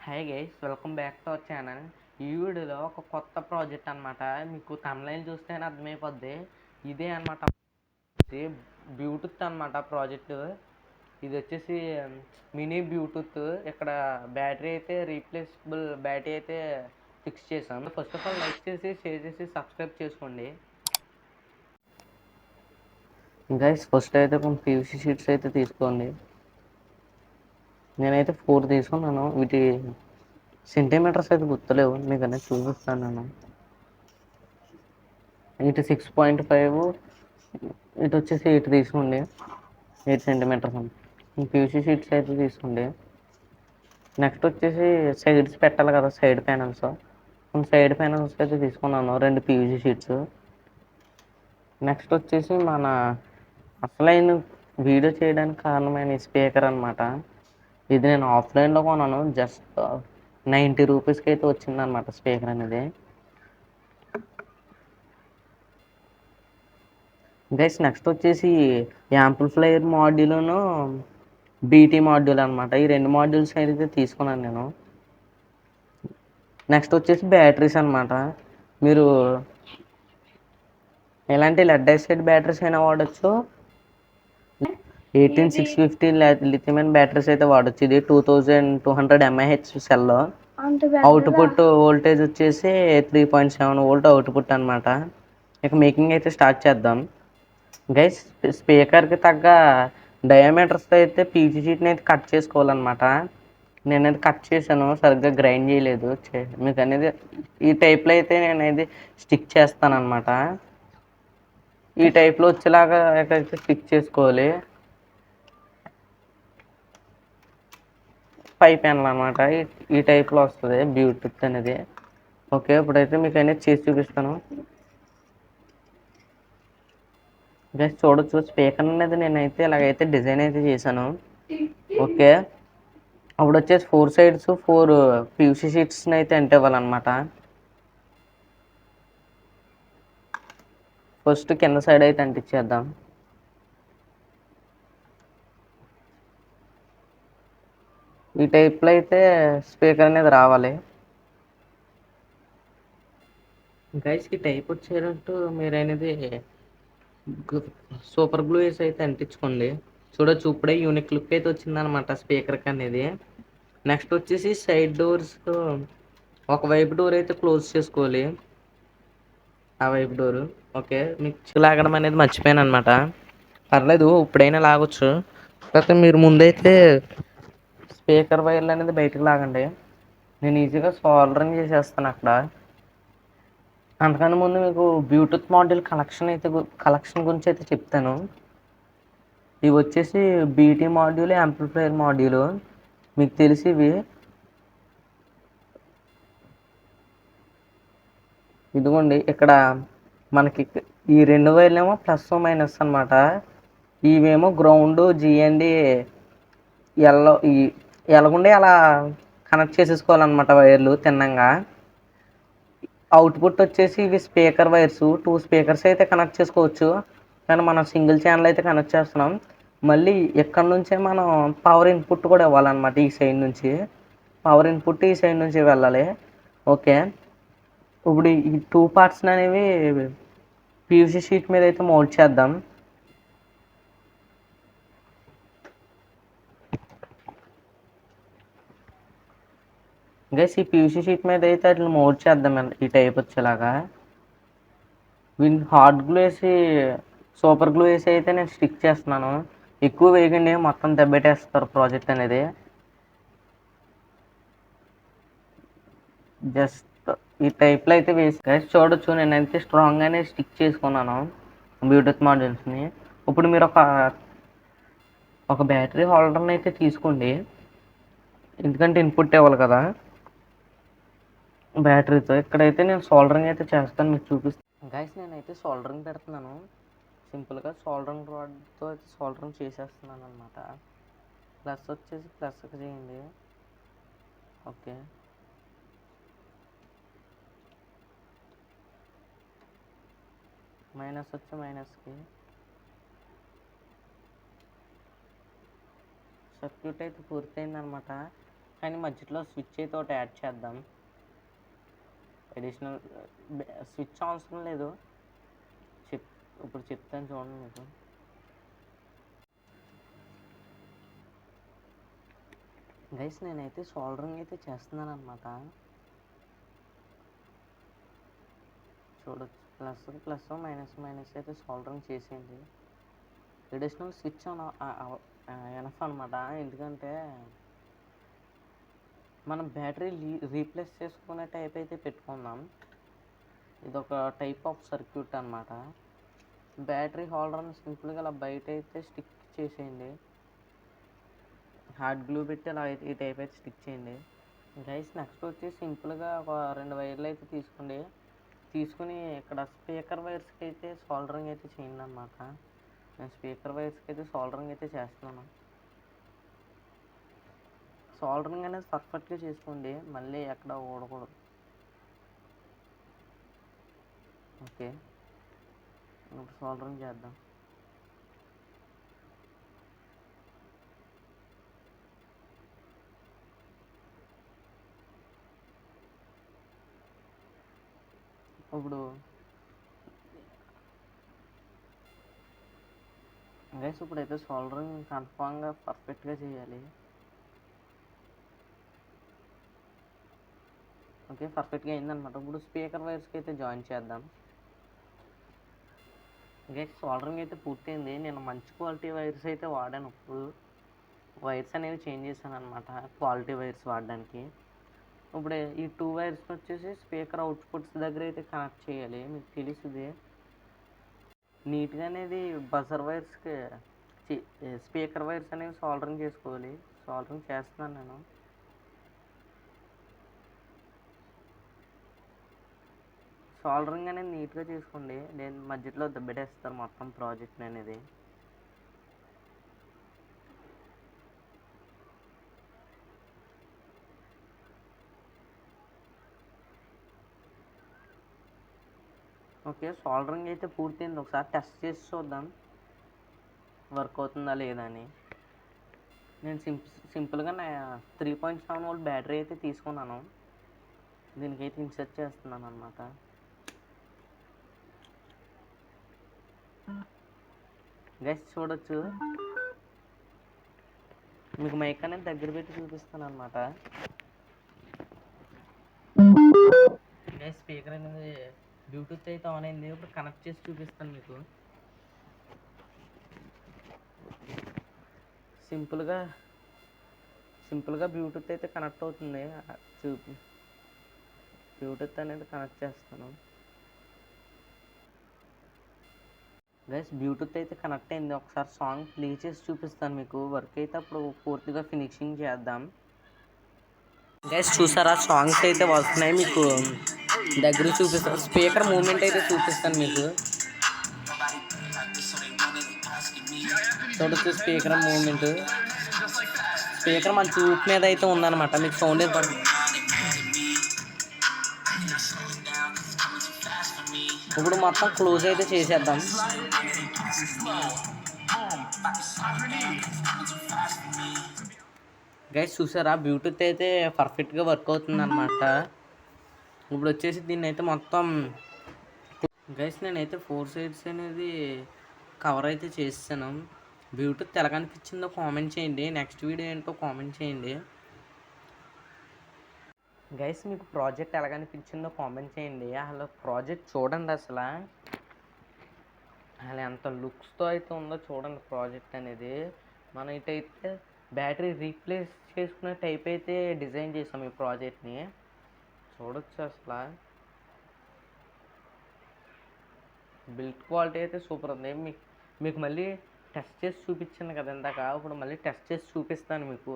Hi guys, welcome back to our channel. ఈ వీడియోలో ఒక కొత్త ప్రాజెక్ట్ అనమాట. మీకు తమిళ చూస్తేనే అర్థమైపోద్ది. ఇదే అనమాట, బ్లూటూత్ అనమాట ప్రాజెక్టు. ఇది వచ్చేసి మినీ బ్లూటూత్. ఇక్కడ బ్యాటరీ అయితే రీప్లేసబుల్ బ్యాటరీ అయితే ఫిక్స్ చేసాం. ఫస్ట్ ఆఫ్ ఆల్ లైక్ చేసి, షేర్ చేసి, సబ్స్క్రైబ్ చేసుకోండి గైస్. ఫస్ట్ అయితే కొన్ని పీవీసీ షీట్స్ అయితే తీసుకోండి. నేనైతే 4 తీసుకున్నాను. వీటి సెంటీమీటర్స్ అయితే గుర్తులేవు, మీకు అనేది చూపిస్తాను నేను. ఇటు 6.5, ఇటు వచ్చేసి 8 తీసుకోండి. 8 సెంటీమీటర్స్ పీవీసీ షీట్స్ అయితే తీసుకోండి. నెక్స్ట్ వచ్చేసి సైడ్స్ పెట్టాలి కదా, సైడ్ ప్యానల్స్. సైడ్ ప్యానల్స్ అయితే తీసుకున్నాను 2 పీవీసీ షీట్స్. నెక్స్ట్ వచ్చేసి మన అసలైన వీడియో చేయడానికి కారణమైన స్పీకర్ అనమాట. ఇది నేను ఆఫ్లైన్లో కొన్నాను. జస్ట్ 90 రూపీస్కి అయితే వచ్చిందనమాట స్పీకర్ అనేది. గైస్ నెక్స్ట్ వచ్చేసి యాంప్లిఫైయర్ మాడ్యూల్ను బీటీ మాడ్యూల్ అనమాట. ఈ 2 మాడ్యూల్స్ అయితే తీసుకున్నాను నేను. నెక్స్ట్ వచ్చేసి బ్యాటరీస్ అనమాట. మీరు ఎలాంటి లెడ్ యాసిడ్ బ్యాటరీస్ అయినా వాడచ్చు. 18650 లిథియం బ్యాటరీస్ అయితే వాడచ్చు. ఇది 2200 mAh సెల్. అవుట్పుట్ వోల్టేజ్ వచ్చేసి 3.7 వోల్ట్ అవుట్పుట్ అనమాట. ఇక మేకింగ్ అయితే స్టార్ట్ చేద్దాం గైస్. స్పీకర్కి తగ్గ డయామీటర్స్తో అయితే పీసీ షీట్ని అయితే కట్ చేసుకోవాలన్నమాట. నేనైతే కట్ చేశాను, సరిగ్గా గ్రైండ్ చేయలేదు. మీకు అనేది ఈ టైప్లో అయితే నేనైతే స్టిక్ చేస్తాను అనమాట. ఈ టైప్లో వచ్చేలాగా అయితే స్టిక్ చేసుకోవాలి. 5 ప్యానల్ అనమాట. ఈ టైప్లో వస్తుంది బ్లూటూత్ అనేది. ఓకే, ఇప్పుడైతే మీకు అనేది చేసి చూపిస్తాను గైస్. చూడొచ్చు స్పీకర్ అనేది నేనైతే ఇలాగైతే డిజైన్ అయితే చేశాను. ఓకే, అప్పుడు వచ్చేసి 4 సైడ్స్ 4 పీవీసీ షీట్స్ని అయితే అంటివ్వాలన్నమాట. ఫస్ట్ కింద సైడ్ అయితే అంటించేద్దాం. ఈ టైప్లో అయితే స్పీకర్ అనేది రావాలి గైస్. ఈ టైప్ వచ్చేటట్టు మీరు అనేది సూపర్ గ్లూ వేసి అయితే అంటించుకోండి. చూడొచ్చు ఇప్పుడే యూనిక్ లుక్ అయితే వచ్చిందనమాట స్పీకర్కి అనేది. నెక్స్ట్ వచ్చేసి సైడ్ డోర్స్, ఒకవైపు డోర్ అయితే క్లోజ్ చేసుకోవాలి, ఆ వైపు డోరు. ఓకే, మీకు లాగడం అనేది మర్చిపోయాను అనమాట. పర్లేదు, ఇప్పుడైనా లాగొచ్చు. కాకపోతే మీరు ముందైతే స్పీకర్ వైర్లు అనేది బయటకు లాగండి. నేను ఈజీగా సోల్డరింగ్ చేసేస్తాను అక్కడ. అంతకన్నా ముందు మీకు బ్లూటూత్ మాడ్యూల్ కలెక్షన్ గురించి అయితే చెప్తాను. ఇవి వచ్చేసి బీటీ మాడ్యూల్, యాంప్లిఫైయర్ మాడ్యూల్. మీకు తెలిసి ఇవి ఇదిగోండి. ఇక్కడ మనకి ఈ 2 వైర్లేమో ప్లస్ మైనస్ అనమాట. ఇవేమో గ్రౌండ్ జిఎండి ఈ ఎలాగుండే అలా కనెక్ట్ చేసేసుకోవాలన్నమాట వైర్లు తిన్నంగా. అవుట్పుట్ వచ్చేసి ఇవి స్పీకర్ వైర్స్. 2 స్పీకర్స్ అయితే కనెక్ట్ చేసుకోవచ్చు, కానీ మనం సింగిల్ ఛానల్ అయితే కనెక్ట్ చేస్తున్నాం. మళ్ళీ ఇక్కడ నుంచే మనం పవర్ ఇన్పుట్ కూడా ఇవ్వాలన్నమాట. ఈ సైడ్ నుంచి పవర్ ఇన్పుట్ ఈ సైడ్ నుంచి వెళ్ళాలి. ఓకే, ఇప్పుడు ఈ 2 పార్ట్స్ అనేవి పీవీసీ షీట్ మీద అయితే మౌల్ట్ చేద్దాం. గైస్ ఈ పీవీసీ షీట్ మీద అయితే అట్లా మౌల్ట్ చేద్దాం ఈ టైప్ వచ్చేలాగా. హార్డ్ గ్లూ వేసి, సూపర్ గ్లూ వేసి అయితే నేను స్టిక్ చేస్తున్నాను. ఎక్కువ వేయకండి, మొత్తం దెబ్బెట్టేస్తారు ప్రాజెక్ట్ అనేది. జస్ట్ ఈ టైప్లో అయితే వేసి గైస్ చూడొచ్చు, నేనైతే స్ట్రాంగ్గానే స్టిక్ చేసుకున్నాను బ్లూటూత్ మాడ్యూల్స్ని. ఇప్పుడు మీరు ఒక బ్యాటరీ హోల్డర్ని అయితే తీసుకోండి, ఎందుకంటే ఇన్పుట్ ఇవ్వాలి కదా బ్యాటరీతో. ఇక్కడైతే నేను సోల్డరింగ్ అయితే చేస్తాను, మీకు చూపిస్తాను గైస్. నేనైతే సోల్డరింగ్ పెడుతున్నాను. సింపుల్గా సోల్డరింగ్ రాడ్తో అయితే సోల్డరింగ్ చేసేస్తున్నాను అనమాట. ప్లస్ వచ్చేసి ప్లస్కి చేయండి. ఓకే, మైనస్ వచ్చి మైనస్కి. సర్క్యూట్ అయితే పూర్తయిందనమాట. కానీ మధ్యలో స్విచ్ అయితే ఒకటి యాడ్ చేద్దాం. అడిషనల్ స్విచ్ అవసరం లేదు, చెప్ ఇప్పుడు చెప్తాను చూడండి మీకు. గైస్ నేనైతే సోల్డరింగ్ అయితే చేస్తున్నాను అనమాట. చూడొచ్చు, ప్లస్ ప్లస్ మైనస్ మైనస్ అయితే సోల్డరింగ్ చేసేయండి. అడిషనల్ స్విచ్ ఎనఫ్ అనమాట. ఎందుకంటే మనం బ్యాటరీ రీప్లేస్ చేసుకునే టైప్ అయితే పెట్టుకుందాం. ఇదొక టైప్ ఆఫ్ సర్క్యూట్ అనమాట. బ్యాటరీ హోల్డర్ని సింపుల్గా అలా బయట అయితే స్టిక్ చేసేయండి. హార్డ్ గ్లూ పెట్టి అలా ఈ టైప్ అయితే స్టిక్ చేయండి. గైస్ నెక్స్ట్ వచ్చి సింపుల్గా ఒక 2 వైర్లు అయితే తీసుకోండి. తీసుకుని ఇక్కడ స్పీకర్ వైర్స్కి అయితే సోల్డరింగ్ అయితే చేయండి అనమాట. నేను స్పీకర్ వైర్స్కి అయితే సోల్డరింగ్ అయితే చేస్తున్నాను. సోల్డరింగ్ అనేది పర్ఫెక్ట్గా చేసుకోండి, మళ్ళీ ఎక్కడ ఊడకూడదు. ఓకే, ఇప్పుడు సోల్డరింగ్ చేద్దాం. ఇప్పుడు గైస్ ఇప్పుడైతే సోల్డరింగ్ కన్ఫామ్గా పర్ఫెక్ట్గా చేయాలి. ఓకే, పర్ఫెక్ట్గా అయిందనమాట. ఇప్పుడు స్పీకర్ వైర్స్కి అయితే జాయిన్ చేద్దాం. గైస్ సోల్డరింగ్ అయితే పూర్తయింది. నేను మంచి క్వాలిటీ వైర్స్ అయితే వాడాను. ఇప్పుడు వైర్స్ అనేవి చేంజ్ చేశాను అనమాట, క్వాలిటీ వైర్స్ వాడడానికి. ఇప్పుడు ఈ 2 వైర్స్ వచ్చేసి స్పీకర్ అవుట్పుట్స్ దగ్గర అయితే కనెక్ట్ చేయాలి. మీకు తెలుసుది నీట్గా అనేది బజర్ వైర్స్కి స్పీకర్ వైర్స్ అనేవి సోల్డరింగ్ చేసుకోవాలి. సోల్డరింగ్ చేస్తున్నాను నేను. సోల్డరింగ్ అనేది నీట్గా చేసుకోండి, నేను మధ్యలో దెబ్బేస్తాను మొత్తం ప్రాజెక్ట్ అనేది. ఓకే, సోల్డరింగ్ అయితే పూర్తయింది. ఒకసారి టెస్ట్ చేసి చూద్దాం వర్క్ అవుతుందా లేదా అని. నేను సింపుల్గా 3.7 వోల్ట్ బ్యాటరీ అయితే తీసుకున్నాను. దీనికైతే ఇన్సర్ట్ చేస్తున్నాను అనమాట. గైస్ చూడొచ్చు, మీకు మైక్ అనేది దగ్గర పెట్టి చూపిస్తాను అనమాట. గైస్ స్పీకర్ అనేది బ్లూటూత్ అయితే ఆన్ అయింది. ఇప్పుడు కనెక్ట్ చేసి చూపిస్తాను మీకు. సింపుల్గా బ్లూటూత్ అయితే కనెక్ట్ అవుతుంది. బ్లూటూత్ అనేది కనెక్ట్ చేస్తాను. గైస్ బ్లూటూత్ అయితే కనెక్ట్ అయింది. ఒకసారి సాంగ్ ప్లే చేసి చూపిస్తాను మీకు. వర్క్ అయితే అప్పుడు పూర్తిగా ఫినిషింగ్ చేద్దాం. గైస్ చూసారా, సాంగ్స్ అయితే వస్తున్నాయి. మీకు దగ్గర చూపిస్తాను, స్పీకర్ మూమెంట్ అయితే చూపిస్తాను మీకు. చూడొచ్చు స్పీకర్ మూమెంట్. స్పీకర్ మన చూపు మీద అయితే ఉందన్నమాట, మీకు సౌండ్ పడుతుంది. ఇప్పుడు మొత్తం క్లోజ్ అయితే చేసేద్దాం. గైస్ చూసారా, బ్లూటూత్ అయితే పర్ఫెక్ట్గా వర్క్ అవుతుంది అనమాట. ఇప్పుడు వచ్చేసి దీన్ని అయితే మొత్తం గైస్ నేనైతే 4 సైడ్స్ అనేది కవర్ అయితే చేసాను. బ్లూటూత్ ఎలా కనిపించిందో కామెంట్ చేయండి. నెక్స్ట్ వీడియో ఏంటో కామెంట్ చేయండి. గైస్ మీకు ప్రాజెక్ట్ ఎలా కనిపించిందో కామెంట్ చేయండి. అసలు ప్రాజెక్ట్ చూడండి, అసలు ఎంత లుక్స్తో అయితే ఉందో చూడండి ప్రాజెక్ట్ అనేది. మనం ఇటైతే బ్యాటరీ రీప్లేస్ చేసుకునే టైప్ అయితే డిజైన్ చేసాం ఈ ప్రాజెక్ట్ని. చూడొచ్చు అసలు బిల్డ్ క్వాలిటీ అయితే సూపర్ ఉంది. మీకు మళ్ళీ టెస్ట్ చేసి చూపించాను కదా ఇందాక, ఇప్పుడు మళ్ళీ టెస్ట్ చేసి చూపిస్తాను మీకు.